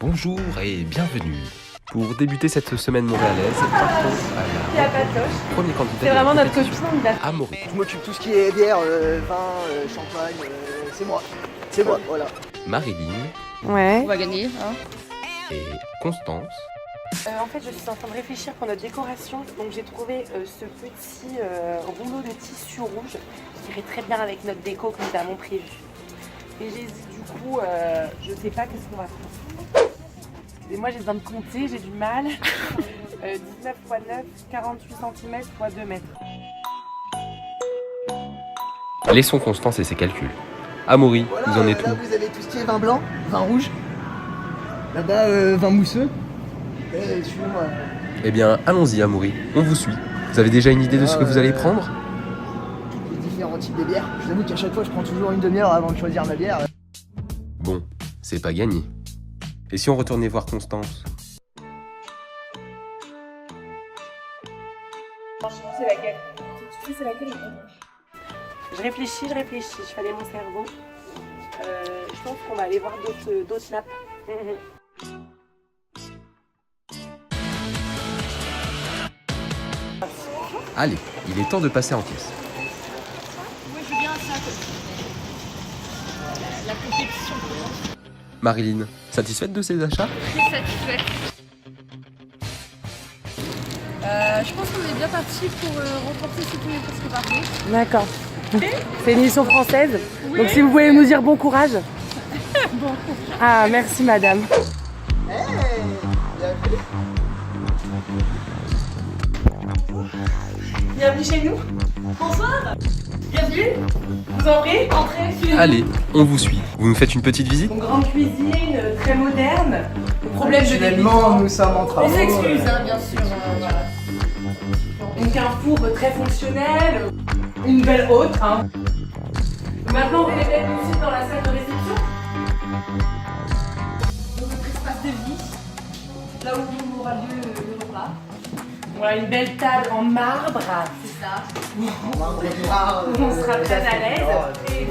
Bonjour et bienvenue. Pour débuter cette semaine montréalaise, partons Il n'y a pas de coche. premier candidat. C'est vraiment notre copine. Amaury. Je m'occupe de tout ce qui est bière, vin, champagne, c'est moi. C'est moi, voilà. Marilyn Ouais. On va gagner, hein. et Constance. En fait, je suis en train de réfléchir pour notre décoration. Donc, j'ai trouvé ce petit rouleau de tissu rouge qui irait très bien avec notre déco que nous avons prévu. Et j'hésite du coup, je sais pas qu'est-ce qu'on va faire. Excusez-moi, j'ai besoin de compter, j'ai du mal. 19 x 9, 48 cm x 2 mètres. Laissons Constance et ses calculs. Amaury, Voilà, vous en êtes là où? vous avez tout ce qui est vin blanc, vin rouge. Là-bas, vin mousseux. Et suivez-moi. Eh bien, allons-y Amaury, on vous suit. Vous avez déjà une idée de ce que vous allez prendre? Les différents types de bières. Je vous avoue qu'à chaque fois, je prends toujours une demi-heure avant de choisir ma bière. Bon, c'est pas gagné. Et si on retournait voir Constance? C'est laquelle? Tu sais c'est laquelle? Je réfléchis, je fallait mon cerveau. Je pense qu'on va aller voir d'autres nappes. Allez, il est temps de passer en caisse. Moi, je veux bien ça. La compétition. Marilyn, satisfaite de ses achats? Très satisfaite. Je pense qu'on est bien parti pour remporter ce premier presque parfait. D'accord. C'est une émission française. Donc si vous pouvez nous dire bon courage. Bon. Ah, merci madame. Bienvenue chez nous. Bonsoir. Bienvenue. Vous en prie. Entrez. Allez, on vous suit. Vous nous faites une petite visite? Une grande cuisine, très moderne. Le problème de Finalement, nous sommes en travaux. On s'excuse, hein, Bien sûr, voilà. Donc un four très fonctionnel, une belle haute. Hein. Maintenant, on va les mettre tout de suite dans la salle de réception. Donc, notre espace de vie, là où aura lieu le repas. Voilà, une belle table en marbre. C'est ça. On sera très à l'aise. Et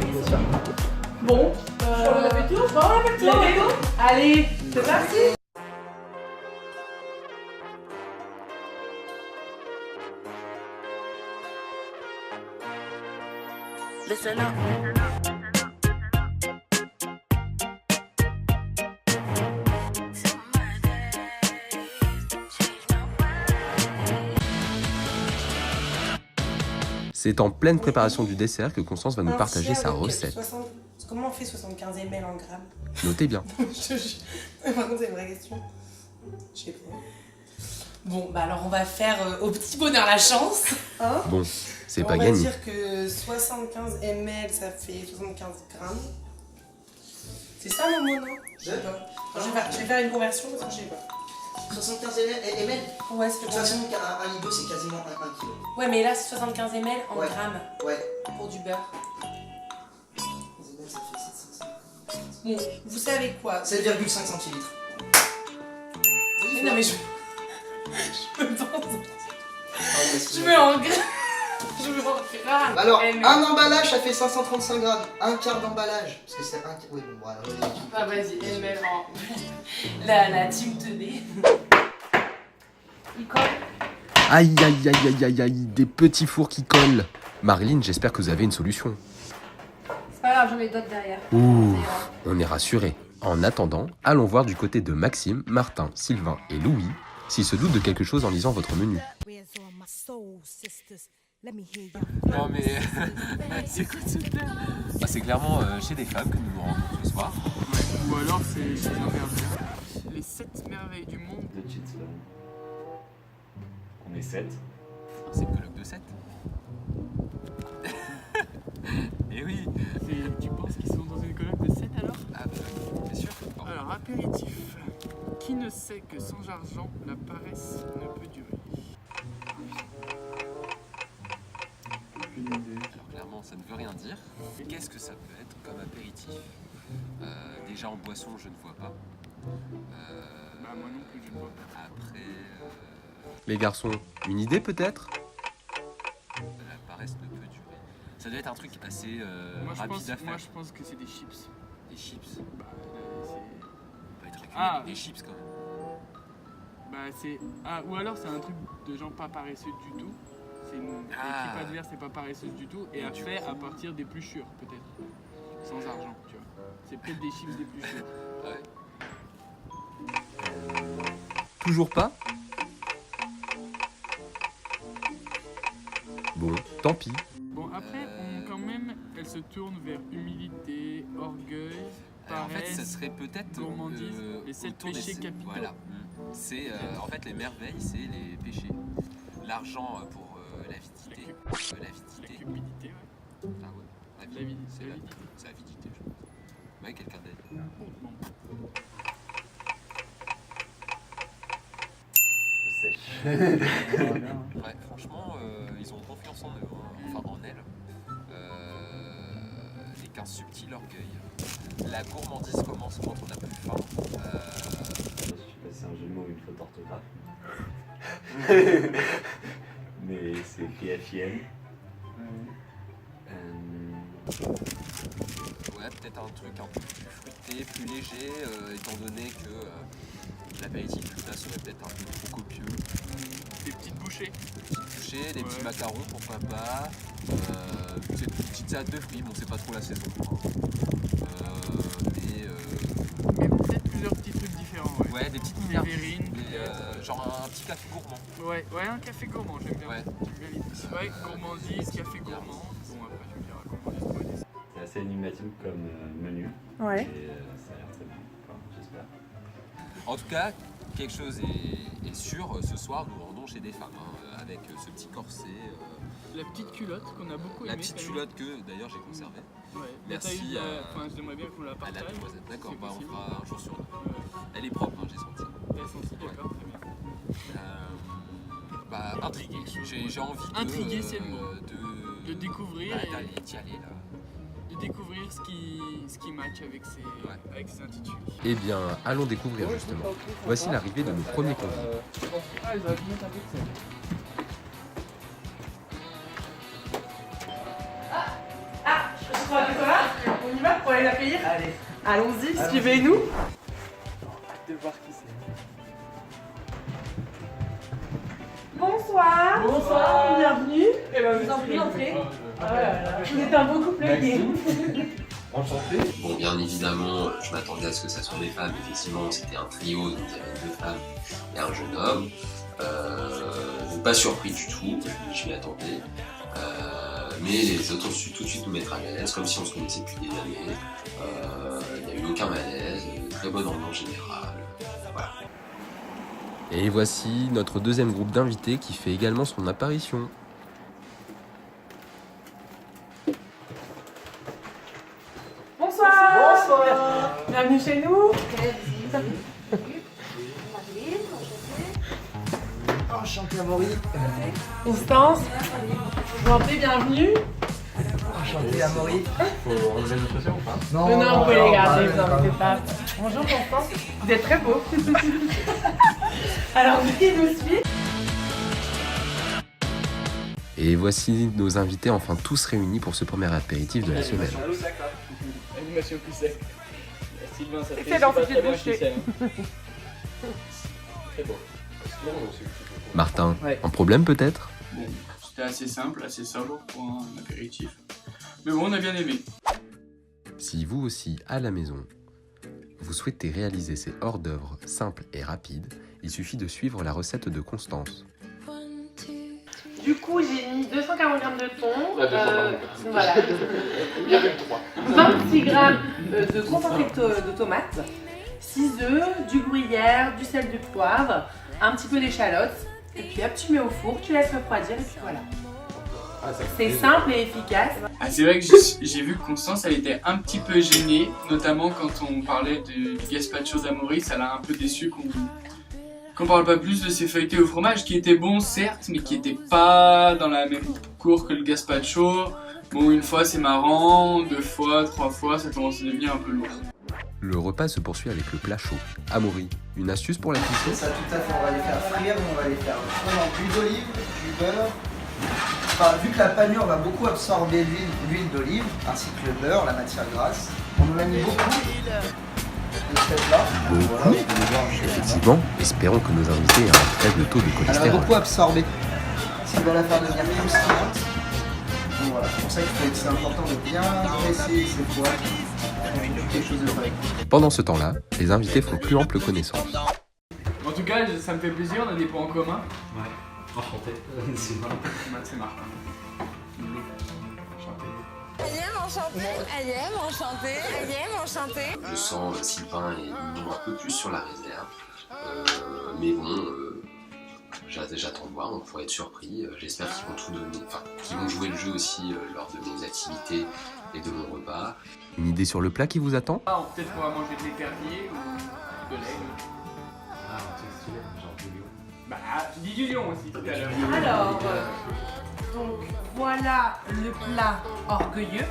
bon, on a fait le tour. Bon, on a fait le tour. Allez, c'est parti. Listen up. C'est en pleine préparation du dessert que Constance va nous partager sa recette. Comment on fait 75 ml en grammes? Notez bien. Je te jure. Par contre, c'est une vraie question. Je sais pas. Bon, bah alors on va faire au petit bonheur la chance. Hein? Bon, c'est On pas va gagné. dire que 75 ml ça fait 75 grammes. C'est ça mon mot, non? Je sais pas. Je vais faire une conversion parce que je sais pas. 75 ml. Ouais, c'est De toute le façon, un litre, c'est quasiment 1 kg. Ouais, mais là c'est 75 ml en Ouais. grammes Ouais. pour du beurre. 15 ml, ça fait 750. Bon, vous savez quoi? 7,5 centilitres. Mais non, mais je me pense. Je Je me en gras. Je me en grave. Alors, Eh, mais- un emballage, ça fait 535 grammes. Un quart d'emballage. Parce que c'est un. Oui, bon, voilà. Ah, vas-y, ml en. La team tenait. Il colle. Aïe aïe aïe aïe aïe aïe, des petits fours qui collent. Marilyn, j'espère que vous avez une solution. C'est pas grave, j'en ai d'autres derrière. Ouh, on est rassurés. En attendant, allons voir du côté de Maxime, Martin, Sylvain et Louis s'ils se doutent de quelque chose en lisant votre menu. Non mais c'est quoi ce thème? C'est clairement chez des femmes que nous nous rendons ce soir. Ou alors c'est chez un berger. Les 7 merveilles du monde. De Cheatsville. On est 7. C'est le colloque de 7. Et oui. Tu penses qu'ils sont dans une colloque de 7 alors? Ah bah bien sûr. Alors apéritif. Qui ne sait que sans argent, la paresse ne peut durer? Alors clairement ça ne veut rien dire. Qu'est-ce que ça peut être comme apéritif? Déjà en boisson je ne vois pas. Bah moi non plus je ne vois pas. Après Les garçons, une idée peut-être? la paresse ne peut durer. Ça doit être un truc assez Moi rapide à faire. je pense que c'est des chips. Des chips. Bah, Ça peut être des chips quand même. Bah c'est... Ah, ou alors c'est un truc de gens pas paresseux du tout. C'est une équipe adverse n'est pas paresseuse du tout et a fait à partir d'épluchures peut-être. Sans argent, tu vois. C'est peut-être des chips d'épluchures. Ouais. Toujours pas? Bon, tant pis. Bon après, quand même, elle se tourne vers humilité, orgueil, En fait, paresse, ça serait peut-être gourmandise, les 7 autour péchés des... capitaux. Voilà. C'est en fait les merveilles, c'est les péchés. L'argent pour l'avidité. La cupidité, ouais. Ah ouais. C'est L'avidité. c'est l'avidité, je pense. Ouais, quelqu'un d'aide. Bon. Ouais, franchement, ils ont confiance en eux, hein. Enfin en elles. Et qu'un subtil orgueil. La gourmandise commence quand on n'a plus faim. C'est un jeu de mots, une faute d'orthographe. Mais c'est écrit FIM. Ouais, peut-être un truc un peu plus fruité, plus léger, étant donné que l'apéritif plus tard serait peut-être un peu trop copieux. Des petites bouchées. Des petits macarons, pourquoi pas. Des petites salades de fruits, bon c'est pas trop la saison. Mais peut-être plusieurs petits trucs différents, ouais. Ouais, des petites Sévérine, genre un petit café gourmand. Ouais, un café gourmand, j'aime bien. Ouais. J'aime bien l'idée. Ouais, gourmandise, café gourmand. Bon, après, tu me diras gourmandise, gourmandise. C'est assez énigmatique comme menu. Ouais. Et ça a l'air très bon. Enfin, j'espère. En tout cas, quelque chose est sûr, ce soir nous rendons chez des femmes, avec ce petit corset, La petite culotte qu'on a beaucoup aimée. la petite culotte que d'ailleurs j'ai conservée. Ouais. Merci, Enfin, j'aimerais bien qu'on la à la partage. demoiselle. D'accord, c'est bah, on possible. fera un jour sur deux. Elle est propre, hein, j'ai senti. T'as senti, d'accord, très bien. Intrigué. J'ai envie de... Intrigué, c'est le mot. De découvrir et d'y aller là. de découvrir ce qui match avec ses intitulés. Eh bien, allons découvrir justement. Voici l'arrivée de nos premiers convives. Ah, ils auraient pu mettre un peu de sel. On y va pour aller l'accueillir? Allez. Allons-y, suivez-nous. De voir qui c'est. Bonsoir. Bonsoir. Bienvenue. Eh ben, vous en prie, entrez. Vous êtes un beau couple gay. Enchanté. Bon, bien évidemment, je m'attendais à ce que ça soit des femmes. Effectivement, c'était un trio, donc il y avait 2 femmes et un jeune homme. Donc pas surpris du tout, je m'y attendais. Mais les autres ont su tout de suite nous mettre à l'aise, comme si on se connaissait depuis des années. Il n'y a eu aucun malaise, très bonne ambiance générale. Voilà. Et voici notre deuxième groupe d'invités qui fait également son apparition. Bonsoir. Bonsoir. Bienvenue chez nous. Enchanté, Amaury. Constance. Je vous en prie, bienvenue. Enchanté, Amaury. Faut enlever nos chaussures ou pas? Non, vous pouvez les garder, vous inquiétez pas. Bonjour Constance. Vous êtes très beau. Alors, qui nous suit? Et voici nos invités enfin tous réunis pour ce premier apéritif de la semaine. Animation plus sec. Sylvain, ça fait Excellent, super c'est très bien bouché. ficelle, hein. Très beau. Martin, Ouais. un problème peut-être? Bon, c'était assez simple, assez sobre pour un apéritif. Mais bon, on a bien aimé. Si vous aussi, à la maison, vous souhaitez réaliser ces hors-d'œuvre simples et rapides, il suffit de suivre la recette de Constance. Du coup, j'ai mis 240 g de thon, voilà. 26 g de concentré de tomates, 6 œufs, du gruyère, du sel, du poivre, un petit peu d'échalote, et puis hop, tu mets au four, tu laisses refroidir, et puis voilà. C'est simple et efficace. Ah, c'est vrai que j'ai vu que Constance, elle était un petit peu gênée, notamment quand on parlait du gazpacho d'Amaury, ça l'a un peu déçu qu'on parle pas plus de ses feuilletés au fromage, qui étaient bons certes, mais qui étaient pas dans la même cour que le gazpacho. Bon, une fois c'est marrant, 2 fois, 3 fois, ça commence à devenir un peu lourd. Le repas se poursuit avec le plat chaud. Amaury, une astuce pour la cuisson? Ça, tout à fait, on va les faire frire, on va les faire fondre en huile d'olive, du beurre. Enfin, vu que la panure va beaucoup absorber l'huile d'olive, ainsi que le beurre, la matière grasse, on en a mis beaucoup de cette là. Voilà. Effectivement, espérons que nos invités aient un faible taux de Elle va cholestérol. beaucoup absorber, ce qui va la faire devenir croustillante. Donc voilà, c'est pour ça que c'est important de bien dresser ses poils. Quelque chose de vrai. Pendant ce temps-là, les invités font plus ample connaissance. En tout cas, ça me fait plaisir, on a des points en commun. Ouais. Enchanté. C'est Martin. C'est Martin. Enchanté. Je sens Sylvain et Mignon un peu plus sur la réserve. Mais bon, j'attends de voir, on pourrait être surpris. J'espère qu'ils vont tout donner, enfin qu'ils vont jouer le jeu aussi lors de mes activités et de mon repas. Une idée sur le plat qui vous attend? Peut-être qu'on va manger de l'épervier ou de l'aigle. Ah, un truc stylé, genre du lion. Bah, j'ai dit du lion aussi tout à l'heure. Alors, donc voilà le plat orgueilleux.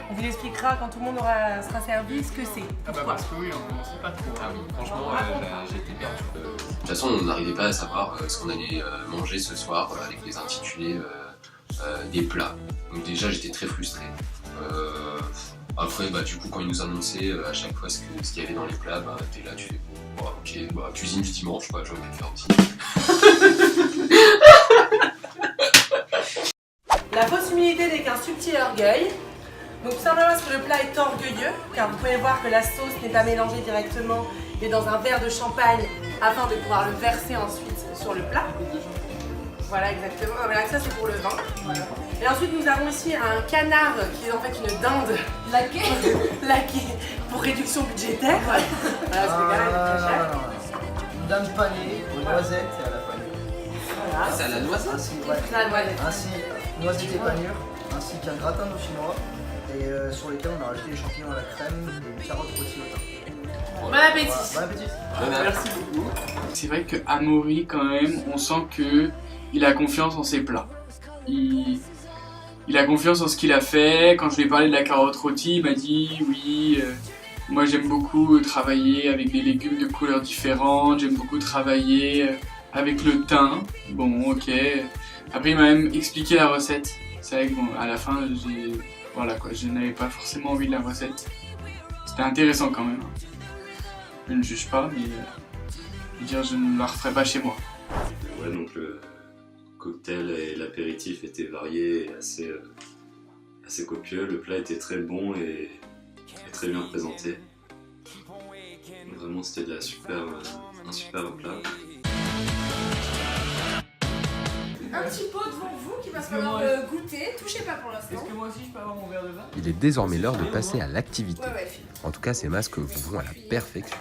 On vous expliquera quand tout le monde sera servi ce que c'est. Ah bah parce que oui, on sait pas trop. Ah oui, franchement, j'étais perdu. De toute façon, on n'arrivait pas à savoir ce qu'on allait manger ce soir avec les intitulés des plats. Donc déjà, j'étais très frustré. Après, bah, du coup, quand ils nous annonçaient à chaque fois ce qu'il y avait dans les plats, bah, t'es là, tu fais bon, ok, bah, cuisine du dimanche, quoi, j'aurais pu le faire aussi. La fausse humilité n'est qu'un subtil orgueil. Donc tout simplement parce que le plat est orgueilleux, car vous pouvez voir que la sauce n'est pas mélangée directement, mais dans un verre de champagne, afin de pouvoir le verser ensuite sur le plat. Voilà, exactement. Voilà, ça c'est pour le vin. Voilà. Et ensuite nous avons ici un canard qui est en fait une dinde laquée pour réduction budgétaire. Voilà, parce que le canard est très cher. Une dinde panée, aux noisettes et à la panure. Voilà. C'est à la noisette. Ainsi, noisettes et panure, ainsi qu'un gratin dauphinois, et sur lesquels on a rajouté les champignons à la crème et une carotte rôtie au thym. Bon appétit. Voilà, bon appétit. Merci beaucoup. C'est vrai que Amaury, quand même, on sent que il a confiance en ses plats. Il a confiance en ce qu'il a fait. Quand je lui ai parlé de la carotte rôtie, il m'a dit oui, moi j'aime beaucoup travailler avec des légumes de couleurs différentes, j'aime beaucoup travailler avec le thym. Bon, ok. Après, il m'a même expliqué la recette. C'est vrai que bon, à la fin, voilà quoi, je n'avais pas forcément envie de la recette. C'était intéressant quand même. Je ne juge pas, mais je veux dire, je ne la referai pas chez moi. Ouais, donc le cocktail et l'apéritif étaient variés et assez copieux. Le plat était très bon et très bien présenté. Vraiment, c'était un super plat. Un petit pot devant vous qui va se falloir goûter. Touchez pas pour l'instant. Est-ce que moi aussi je peux avoir mon verre de vin? Il est désormais l'heure de passer à l'activité. Ouais. En tout cas, ces masques vont à la perfection.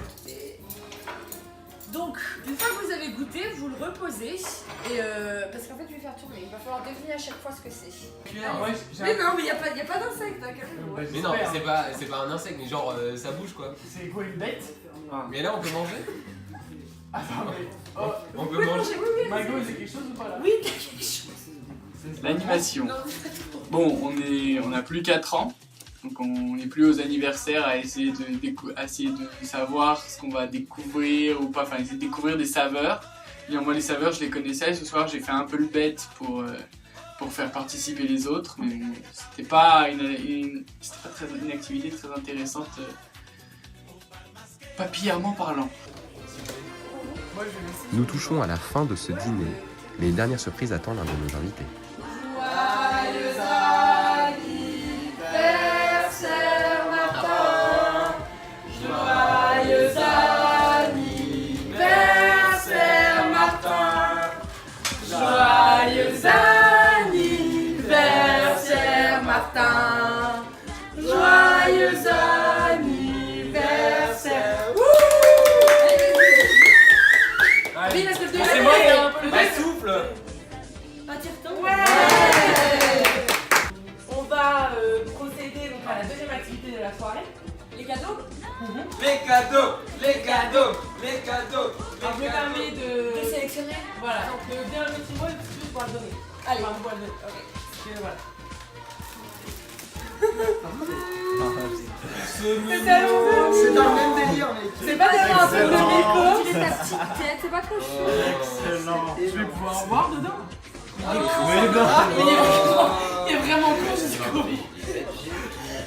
Donc, une fois que vous avez goûté, vous le reposez. Et parce qu'en fait, je vais faire tourner. Il va falloir deviner à chaque fois ce que c'est. Mais non, mais il n'y a pas d'insecte, hein, calme-toi. Mais non, c'est pas un insecte, mais genre ça bouge quoi. C'est quoi une bête? Mais là on peut manger? Attends, mais... On peut manger? Margot, c'est quelque chose ou pas là? Oui, t'as quelque chose. L'animation. Bon, on n'a plus 4 ans, donc on n'est plus aux anniversaires à essayer de savoir ce qu'on va découvrir ou pas, enfin essayer de découvrir des saveurs. Et moi les saveurs je les connaissais, ce soir j'ai fait un peu le bête pour faire participer les autres, mais bon, c'était pas une activité très intéressante, papillairement parlant. Nous touchons à la fin de ce dîner, mais une dernière surprise attend l'un de nos invités. Joyeux anniversaire Martin. Joyeux anniversaire Martin. Joyeux anniversaire Martin. Joyeux anniversaire. Oui, parce que je C'est moi qui ai un peu le souffle. Ouais. On va procéder donc à la deuxième activité de la soirée. Les cadeaux. Les cadeaux, les cadeaux, les cadeaux. Alors, je me permets de sélectionner. Voilà, donc bien le petit mot et puis pour le donner. Allez. Enfin, pour le donner. Ok. Voilà. C'est dans le même délire, mec. C'est pas tellement un peu de déco. Tu ta petite tête, c'est pas trop chaud. Excellent. Je vais pouvoir en boire dedans? Il est vraiment con jusqu'au bout.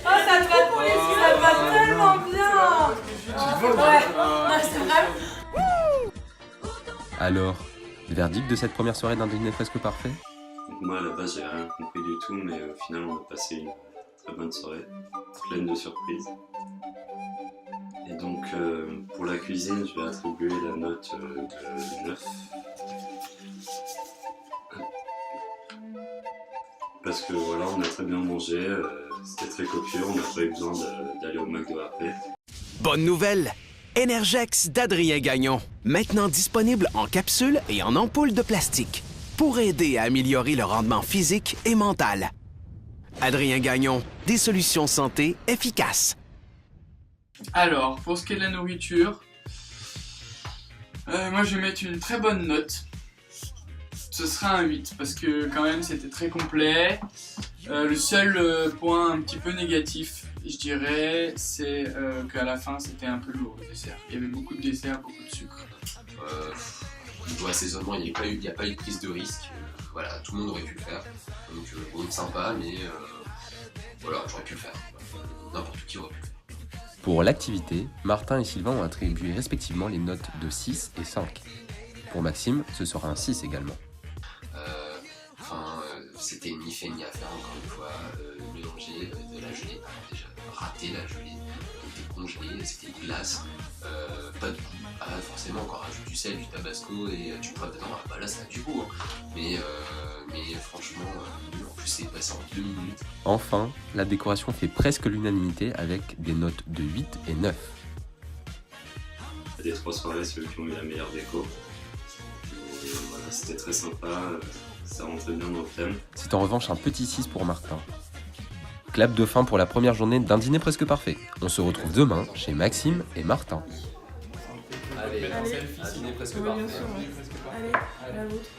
Oh, ça te va pour les yeux, ça te va tellement bien. Ouais, c'est vrai. Alors, verdict de cette première soirée d'un dîner presque parfait? Donc moi à la base j'ai rien compris du tout, mais au final on a passé une très bonne soirée, pleine de surprises. Et donc pour la cuisine je vais attribuer la note de 9. Parce que voilà, on a très bien mangé, c'était très copieux, on n'a pas eu besoin d'aller au McDo après. Bonne nouvelle! Energex d'Adrien Gagnon, maintenant disponible en capsules et en ampoules de plastique, pour aider à améliorer le rendement physique et mental. Adrien Gagnon, des solutions santé efficaces. Alors, pour ce qui est de la nourriture, moi je vais mettre une très bonne note. Ce sera un 8 parce que quand même c'était très complet. Le seul point un petit peu négatif, je dirais, c'est qu'à la fin c'était un peu lourd le dessert. Il y avait beaucoup de dessert, beaucoup de sucre. Niveau assaisonnement, il n'y a pas eu de prise de risque. Voilà, tout le monde aurait pu le faire. Donc bon, sympa, mais voilà, j'aurais pu le faire. N'importe qui aurait pu le faire. Pour l'activité, Martin et Sylvain ont attribué respectivement les notes de 6 et 5. Pour Maxime, ce sera un 6 également. C'était ni fait ni à faire encore une fois, mélanger de la gelée, déjà rater la gelée, c'était congelé, c'était glace, pas de goût, forcément quand on rajoute du sel, du tabasco et tu prends dedans, bah là ça a du goût, hein. mais franchement, en plus c'est passé en 2 minutes. Enfin, la décoration fait presque l'unanimité avec des notes de 8 et 9. Des 3 soirées, ceux qui ont eu la meilleure déco. Et voilà, c'était très sympa. Ça rentrait bien dans le thème. C'est en revanche un petit 6 pour Martin. Clap de fin pour la première journée d'un dîner presque parfait. On se retrouve demain chez Maxime et Martin. Allez, un dîner presque parfait. Allez, la vôtre.